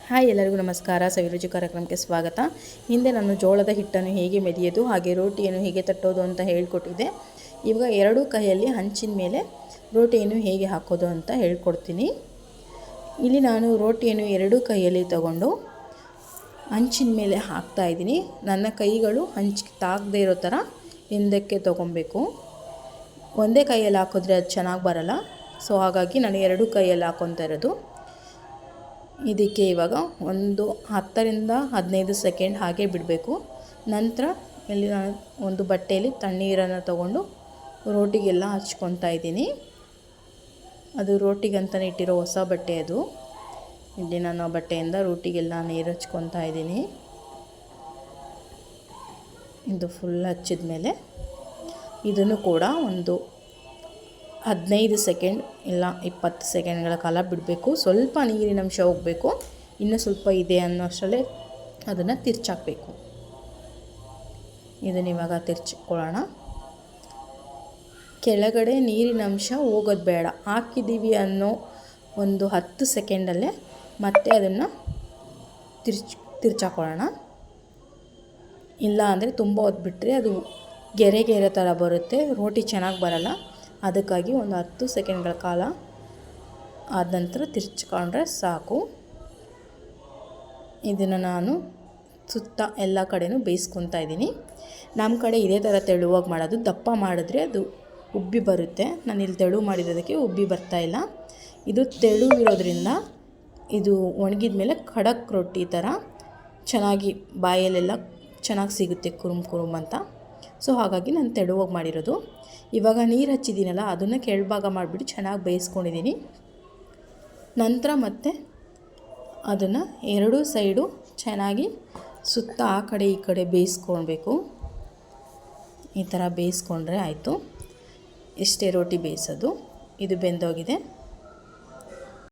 Hi, ಎಲ್ಲರಿಗೂ ನಮಸ್ಕಾರ. ಸವಿರುಚಿ ಕಾರ್ಯಕ್ರಮಕ್ಕೆ ಸ್ವಾಗತ. ಹಿಂದೆ ನಾನು ಜೋಳದ ಹಿಟ್ಟನ್ನು ಹೇಗೆ ಮೆದಿಯೋದು ಹಾಗೆ ರೋಟಿಯನ್ನು ಹೇಗೆ ತಟ್ಟೋದು ಅಂತ ಹೇಳಿಕೊಟ್ಟಿದ್ದೆ. ಇವಾಗ ಎರಡೂ ಕೈಯಲ್ಲಿ ಹಂಚಿನ ಮೇಲೆ ರೋಟಿಯನ್ನು ಹೇಗೆ ಹಾಕೋದು ಅಂತ ಹೇಳ್ಕೊಡ್ತೀನಿ. ಇಲ್ಲಿ ನಾನು ರೋಟಿಯನ್ನು ಎರಡೂ ಕೈಯಲ್ಲಿ ತಗೊಂಡು ಹಂಚಿನ ಮೇಲೆ ಹಾಕ್ತಾಯಿದ್ದೀನಿ. ನನ್ನ ಕೈಗಳು ಹಂಚಿಗೆ ತಾಗದೇ ಇರೋ ಥರ ಹಿಂದಕ್ಕೆ ತೊಗೊಬೇಕು. ಒಂದೇ ಕೈಯಲ್ಲಿ ಹಾಕಿದ್ರೆ ಅದು ಚೆನ್ನಾಗಿ ಬರಲ್ಲ. ಸೊ ಹಾಗಾಗಿ ನಾನು ಎರಡೂ ಕೈಯಲ್ಲಿ ಹಾಕ್ಕೊತಾ ಇರೋದು. ಇದಕ್ಕೆ ಇವಾಗ ಒಂದು 10ರಿಂದ 15 ಸೆಕೆಂಡ್ ಹಾಗೆ ಬಿಡಬೇಕು. ನಂತರ ಇಲ್ಲಿ ನಾನು ಒಂದು ಬಟ್ಟೆಯಲ್ಲಿ ತಣ್ಣೀರನ್ನು ತಗೊಂಡು ರೋಟಿಗೆಲ್ಲ ಹಚ್ಕೊತಾ ಇದ್ದೀನಿ. ಅದು ರೋಟಿಗಂತಲೇ ಇಟ್ಟಿರೋ ಹೊಸ ಬಟ್ಟೆ ಅದು. ಇಲ್ಲಿ ನಾನು ಆ ಬಟ್ಟೆಯಿಂದ ರೋಟಿಗೆಲ್ಲ ನೀರು ಹಚ್ಕೊತಾ ಇದ್ದೀನಿ. ಇದು ಫುಲ್ ಹಚ್ಚಿದ ಮೇಲೆ ಇದನ್ನು ಕೂಡ ಒಂದು 15 ಸೆಕೆಂಡ್ ಇಲ್ಲ 20 ಸೆಕೆಂಡ್ಗಳ ಕಾಲ ಬಿಡಬೇಕು. ಸ್ವಲ್ಪ ನೀರಿನ ಅಂಶ ಹೋಗಬೇಕು. ಇನ್ನೂ ಸ್ವಲ್ಪ ಇದೆ ಅನ್ನೋ ಅಷ್ಟರಲ್ಲೇ ಅದನ್ನು ತಿರ್ಚಾಕಬೇಕು. ಇದನ್ನು ಇವಾಗ ತಿರ್ಚಿಕೊಳ್ಳೋಣ. ಕೆಳಗಡೆ ನೀರಿನ ಅಂಶ ಹೋಗೋದು ಬೇಡ. ಹಾಕಿದ್ದೀವಿ ಅನ್ನೋ ಒಂದು 10 ಸೆಕೆಂಡಲ್ಲೇ ಮತ್ತೆ ಅದನ್ನು ತಿರ್ಚಾಕೊಳ್ಳೋಣ. ಇಲ್ಲ ಅಂದರೆ ತುಂಬ ಹೊತ್ತು ಬಿಟ್ಟರೆ ಅದು ಗೆರೆ ಥರ ಬರುತ್ತೆ, ರೋಟಿ ಚೆನ್ನಾಗಿ ಬರಲ್ಲ. ಅದಕ್ಕಾಗಿ ಒಂದು 10 ಸೆಕೆಂಡ್ಗಳ ಕಾಲ ಆದ ನಂತರ ತಿರ್ಚಿಕೊಂಡ್ರೆ ಸಾಕು. ಇದನ್ನು ನಾನು ಸುತ್ತ ಎಲ್ಲ ಕಡೆಯೂ ಬೇಯಿಸ್ಕೊತಾ ಇದ್ದೀನಿ. ನಮ್ಮ ಕಡೆ ಇದೇ ಥರ ತೆಳುವಾಗಿ ಮಾಡೋದು. ದಪ್ಪ ಮಾಡಿದ್ರೆ ಅದು ಉಬ್ಬಿ ಬರುತ್ತೆ. ನಾನು ಇಲ್ಲಿ ತೆಳು ಮಾಡಿರೋದಕ್ಕೆ ಉಬ್ಬಿ ಬರ್ತಾಯಿಲ್ಲ. ಇದು ತೆಳು ಇರೋದ್ರಿಂದ ಇದು ಒಣಗಿದ ಮೇಲೆ ಖಡಕ್ ರೊಟ್ಟಿ ಥರ ಚೆನ್ನಾಗಿ ಬಾಯಲ್ಲೆಲ್ಲ ಚೆನ್ನಾಗಿ ಸಿಗುತ್ತೆ, ಕುರುಮ್ ಅಂತ. ಸೊ ಹಾಗಾಗಿ ನಾನು ತೆಳುವಾಗಿ ಮಾಡಿರೋದು. ಇವಾಗ ನೀರು ಹಚ್ಚಿದ್ದೀನಲ್ಲ, ಅದನ್ನು ಕೆಳಭಾಗ ಮಾಡಿಬಿಟ್ಟು ಚೆನ್ನಾಗಿ ಬೇಯಿಸ್ಕೊಂಡಿದ್ದೀನಿ. ನಂತರ ಮತ್ತೆ ಅದನ್ನು ಎರಡೂ ಸೈಡು ಚೆನ್ನಾಗಿ ಸುತ್ತ ಆ ಕಡೆ ಈ ಕಡೆ ಬೇಯಿಸ್ಕೊಳ್ಬೇಕು. ಈ ಥರ ಬೇಯಿಸ್ಕೊಂಡ್ರೆ ಆಯಿತು. ಇಷ್ಟೇ ರೋಟಿ ಬೇಯಿಸೋದು. ಇದು ಬೆಂದೋಗಿದೆ.